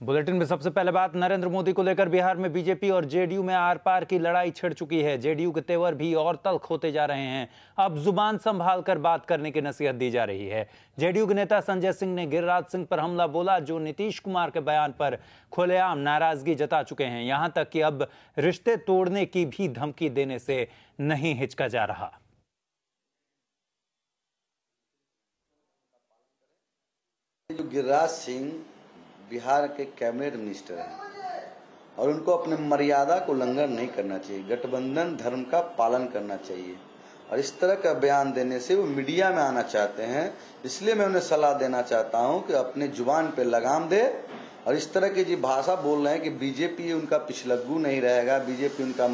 Bulletin में सबसे पहले बात नरेंद्र मोदी को लेकर। बिहार में बीजेपी और जेडीयू में आर पार की लड़ाई छिड़ चुकी है। जेडीयू के तेवर भी और तल्ख होते जा रहे हैं। अब जुबान संभाल कर बात करने की नसीहत दी जा रही है। जेडीयू के नेता संजय सिंह ने गिरिराज सिंह पर हमला बोला, जो नीतीश कुमार के बयान पर खुलेआम नाराजगी जता चुके हैं। यहां तक कि अब रिश्ते तोड़ने की भी धमकी देने से नहीं हिचका जा रहा। जो गिरिराज सिंह बिहार के कैबिनेट मिनिस्टर हैं और उनको अपने मर्यादा को उल्लंघन नहीं करना चाहिए, गठबंधन धर्म का पालन करना चाहिए। और इस तरह का बयान देने से वो मीडिया में आना चाहते हैं, इसलिए मैं उन्हें सलाह देना चाहता हूं कि अपने जुबान पे लगाम दे। और इस तरह की जो भाषा बोल रहे हैं कि बीजेपी उनका पिछलग्गू नहीं रहेगा, बीजेपी उनका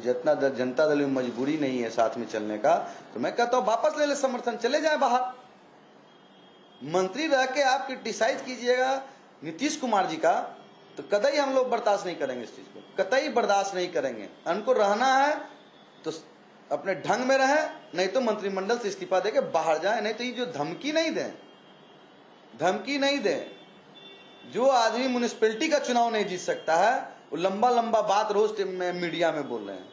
जितना जनता दल में मजबूरी नहीं है साथ में चलने का, तो मैं कहता हूँ वापस ले ले समर्थन, चले जाए बाहर। मंत्री रह के आप क्रिटिसाइज कीजिएगा नीतीश कुमार जी का, तो कतई हम लोग बर्दाश्त नहीं करेंगे। इस चीज को कतई बर्दाश्त नहीं करेंगे। उनको रहना है तो अपने ढंग में रहे, नहीं तो मंत्रिमंडल से इस्तीफा देके बाहर जाए। नहीं तो ये जो धमकी नहीं दें, जो आदमी म्युनिसिपैलिटी का चुनाव नहीं जीत सकता है, वो लंबा लंबा बात रोज मीडिया में बोल रहे हैं।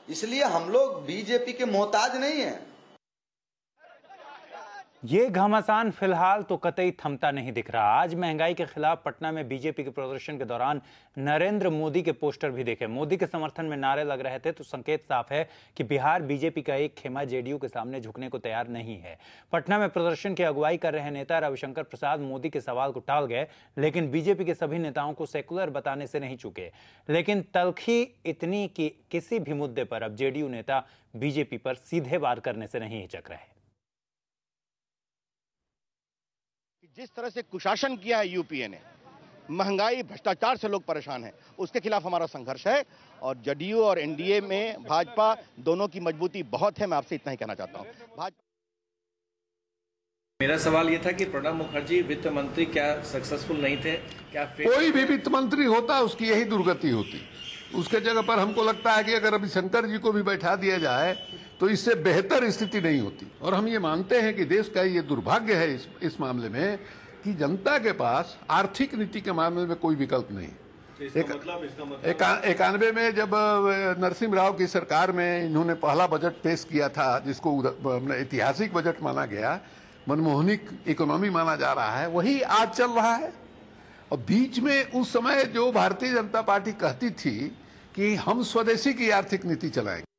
इसलिए हम लोग बीजेपी के मोहताज नहीं है। ये घमासान फिलहाल तो कतई थमता नहीं दिख रहा। आज महंगाई के खिलाफ पटना में बीजेपी के प्रदर्शन के दौरान नरेंद्र मोदी के पोस्टर भी देखे। मोदी के समर्थन में नारे लग रहे थे, तो संकेत साफ है कि बिहार बीजेपी का एक खेमा जेडीयू के सामने झुकने को तैयार नहीं है। पटना में प्रदर्शन की अगुवाई कर रहे नेता रविशंकर प्रसाद मोदी के सवाल को टाल गए, लेकिन बीजेपी के सभी नेताओं को सेकुलर बताने से नहीं चूके। लेकिन तल्खी इतनी कि किसी भी मुद्दे पर अब जेडीयू नेता बीजेपी पर सीधे वार करने से नहीं हिचक रहे। जिस तरह से कुशासन किया है यूपीए ने, महंगाई भ्रष्टाचार से लोग परेशान हैं, उसके खिलाफ हमारा संघर्ष है। और जदयू और एनडीए में भाजपा दोनों की मजबूती बहुत है। मैं आपसे इतना ही कहना चाहता हूं। मेरा सवाल ये था कि प्रणब मुखर्जी वित्त मंत्री क्या सक्सेसफुल नहीं थे? क्या कोई भी वित्त मंत्री होता उसकी यही दुर्गति होती। उसके जगह पर हमको लगता है कि अगर रविशंकर जी को भी बैठा दिया जाए तो इससे बेहतर स्थिति नहीं होती। और हम ये मानते हैं कि देश का ये दुर्भाग्य है इस मामले में कि जनता के पास आर्थिक नीति के मामले में कोई विकल्प नहीं। इसका मतलब 91 में जब नरसिम्हा राव की सरकार में इन्होंने पहला बजट पेश किया था, जिसको ऐतिहासिक बजट माना गया, मनमोहनिक इकोनॉमी माना जा रहा है, वही आज चल रहा है। और बीच में उस समय जो भारतीय जनता पार्टी कहती थी कि हम स्वदेशी की आर्थिक नीति चलाएंगे।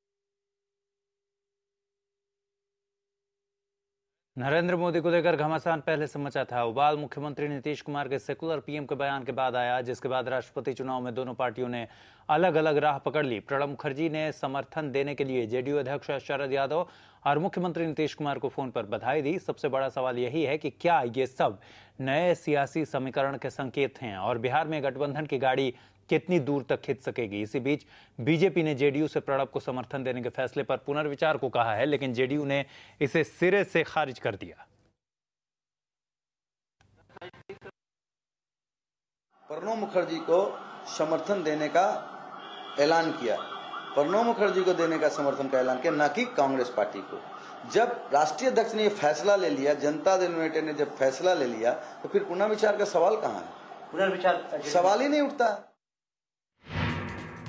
नरेंद्र मोदी को लेकर घमासान पहले से मचा था। उबाल मुख्यमंत्री नीतीश कुमार के सेकुलर पीएम के बयान के बाद आया, जिसके बाद राष्ट्रपति चुनाव में दोनों पार्टियों ने अलग अलग राह पकड़ ली। प्रणब मुखर्जी ने समर्थन देने के लिए जेडीयू अध्यक्ष शरद यादव और मुख्यमंत्री नीतीश कुमार को फोन पर बधाई दी। सबसे बड़ा सवाल यही है कि क्या ये सब नए सियासी समीकरण के संकेत हैं और बिहार में गठबंधन की गाड़ी कितनी दूर तक खिंच सकेगी। इसी बीच बीजेपी ने जेडीयू से प्रणब को समर्थन देने के फैसले पर पुनर्विचार को कहा है, लेकिन जेडीयू ने इसे सिरे से खारिज कर दिया। प्रणब मुखर्जी को समर्थन देने का ऐलान किया, प्रणब मुखर्जी को देने का समर्थन का ऐलान किया, न कि कांग्रेस पार्टी को। जब राष्ट्रीय अध्यक्ष ने यह फैसला ले लिया, जनता दल यूनाइटेड ने जब फैसला ले लिया, तो फिर पुनर्विचार का सवाल कहां है? पुनर्विचार सवाल ही नहीं उठता।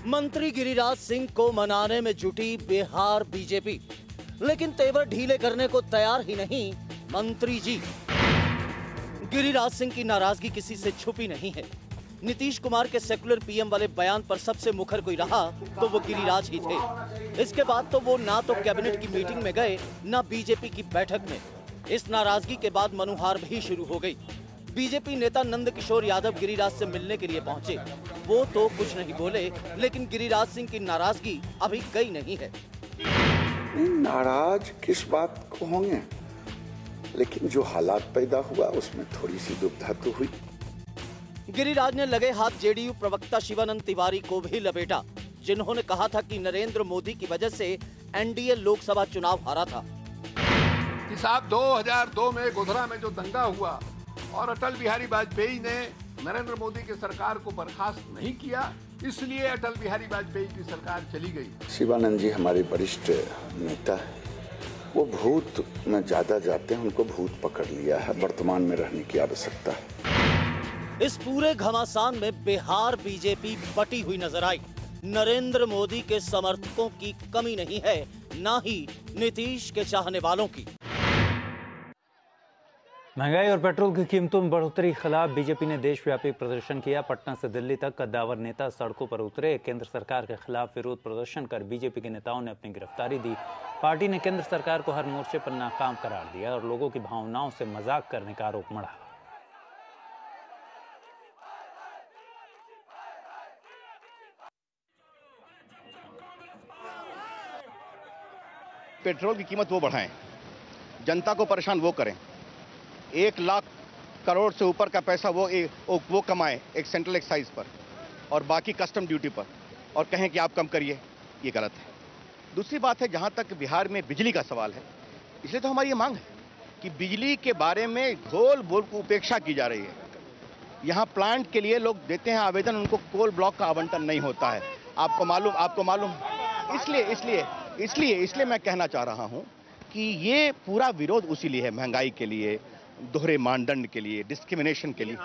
मंत्री गिरिराज सिंह को मनाने में जुटी बिहार बीजेपी, लेकिन तेवर ढीले करने को तैयार ही नहीं मंत्री जी। गिरिराज सिंह की नाराजगी किसी से छुपी नहीं है। नीतीश कुमार के सेकुलर पीएम वाले बयान पर सबसे मुखर कोई रहा तो वो गिरिराज ही थे। इसके बाद तो वो ना तो कैबिनेट की मीटिंग में गए, ना बीजेपी की बैठक में। इस नाराजगी के बाद मनुहार भी शुरू हो गई। बीजेपी नेता नंद किशोर यादव गिरिराज से मिलने के लिए पहुंचे। वो तो कुछ नहीं बोले, लेकिन गिरिराज सिंह की नाराजगी अभी गई नहीं है। नाराज किस बात को होंगे, लेकिन जो हालात पैदा हुआ उसमें थोड़ी सी दुविधा तो हुई। गिरिराज ने लगे हाथ जेडीयू प्रवक्ता शिवानंद तिवारी को भी लपेटा, जिन्होंने कहा था कि नरेंद्र मोदी की वजह से एनडीए लोकसभा चुनाव हारा था। कि साहब 2002 में गोधरा में जो दंगा हुआ और अटल बिहारी वाजपेयी ने नरेंद्र मोदी की सरकार को बर्खास्त नहीं किया, इसलिए अटल बिहारी वाजपेयी की सरकार चली गई। शिवानंद जी हमारे वरिष्ठ नेता है वो भूत में ज्यादा जाते हैं, उनको भूत पकड़ लिया है। वर्तमान में रहने की आवश्यकता है। इस पूरे घमासान में बिहार बीजेपी बटी हुई नजर आई। नरेंद्र मोदी के समर्थकों की कमी नहीं है, ना ही नीतीश के चाहने वालों की। महंगाई और पेट्रोल की कीमतों में बढ़ोतरी के खिलाफ बीजेपी ने देशव्यापी प्रदर्शन किया। पटना से दिल्ली तक कद्दावर नेता सड़कों पर उतरे। केंद्र सरकार के खिलाफ विरोध प्रदर्शन कर बीजेपी के नेताओं ने अपनी गिरफ्तारी दी। पार्टी ने केंद्र सरकार को हर मोर्चे पर नाकाम करार दिया और लोगों की भावनाओं से मजाक करने का आरोप मढ़ा। पेट्रोल की कीमत वो बढ़ाएं, जनता को परेशान वो करें, 1 लाख करोड़ से ऊपर का पैसा वो कमाएं एक सेंट्रल एक्साइज पर और बाकी कस्टम ड्यूटी पर, और कहें कि आप कम करिए, ये गलत है। दूसरी बात है, जहां तक बिहार में बिजली का सवाल है, इसलिए तो हमारी ये मांग है कि बिजली के बारे में गोल बोल उपेक्षा की जा रही है। यहाँ प्लांट के लिए लोग देते हैं आवेदन, उनको कोल ब्लॉक का आवंटन नहीं होता है। आपको मालूम इसलिए मैं कहना चाह रहा हूं कि ये पूरा विरोध उसी लिए है, महंगाई के लिए, दोहरे मानदंड के लिए, डिस्क्रिमिनेशन के लिए।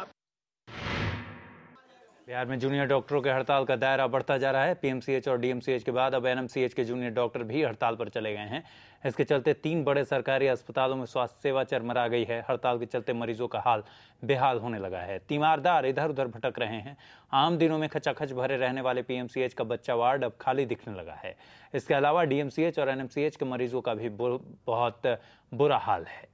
बिहार में जूनियर डॉक्टरों के हड़ताल का दायरा बढ़ता जा रहा है। पीएमसीएच और डीएमसीएच के बाद अब एनएमसीएच के जूनियर डॉक्टर भी हड़ताल पर चले गए हैं। इसके चलते 3 बड़े सरकारी अस्पतालों में स्वास्थ्य सेवा चरमरा गई है। हड़ताल के चलते मरीजों का हाल बेहाल होने लगा है। तीमारदार इधर उधर भटक रहे हैं। आम दिनों में खचाखच भरे रहने वाले पीएमसीएच का बच्चा वार्ड अब खाली दिखने लगा है। इसके अलावा डीएमसीएच और एनएमसीएच के मरीजों का भी बहुत बुरा हाल है।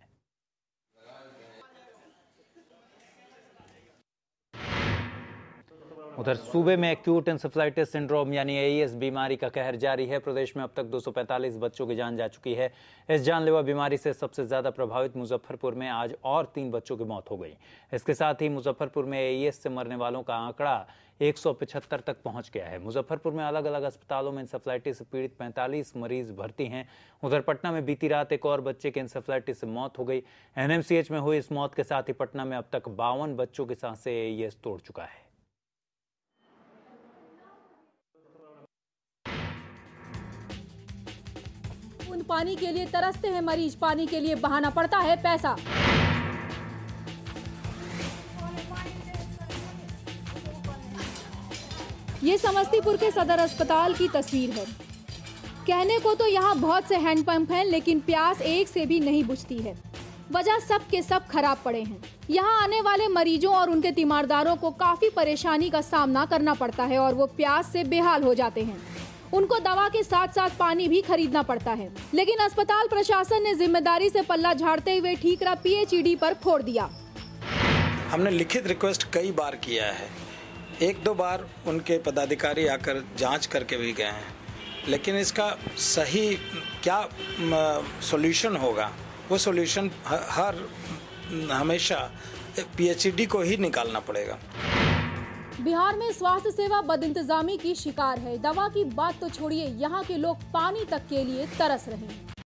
उधर सूबे में एक्यूट एन्सेफेलाइटिस सिंड्रोम यानी एईएस बीमारी का कहर जारी है। प्रदेश में अब तक 245 बच्चों की जान जा चुकी है। इस जानलेवा बीमारी से सबसे ज्यादा प्रभावित मुजफ्फरपुर में आज और 3 बच्चों की मौत हो गई। इसके साथ ही मुजफ्फरपुर में एईएस से मरने वालों का आंकड़ा 175 तक पहुंच गया है। मुजफ्फरपुर में अलग अलग अस्पतालों में एन्सेफेलाइटिस से पीड़ित 45 मरीज भर्ती हैं। उधर पटना में बीती रात एक और बच्चे की एन्सेफेलाइटिस से मौत हो गई। एनएमसीएच में हुई इस मौत के साथ ही पटना में अब तक 52 बच्चों की सांसें एईएस तोड़ चुका है। पानी के लिए तरसते हैं मरीज, पानी के लिए बहाना पड़ता है पैसा। ये समस्तीपुर के सदर अस्पताल की तस्वीर है। कहने को तो यहाँ बहुत से हैंडपंप हैं, लेकिन प्यास एक से भी नहीं बुझती है। वजह सब के सब खराब पड़े हैं। यहाँ आने वाले मरीजों और उनके तीमारदारों को काफी परेशानी का सामना करना पड़ता है और वो प्यास से बेहाल हो जाते हैं। उनको दवा के साथ साथ पानी भी खरीदना पड़ता है। लेकिन अस्पताल प्रशासन ने जिम्मेदारी से पल्ला झाड़ते हुए ठीकरा पीएचईडी पर फोड़ दिया। हमने लिखित रिक्वेस्ट कई बार किया है, 1-2 बार उनके पदाधिकारी आकर जांच करके भी गए हैं, लेकिन इसका सही क्या सॉल्यूशन होगा, वो सॉल्यूशन हमेशा पीएचईडी को ही निकालना पड़ेगा। बिहार में स्वास्थ्य सेवा बदइंतजामी की शिकार है। दवा की बात तो छोड़िए, यहाँ के लोग पानी तक के लिए तरस रहे हैं।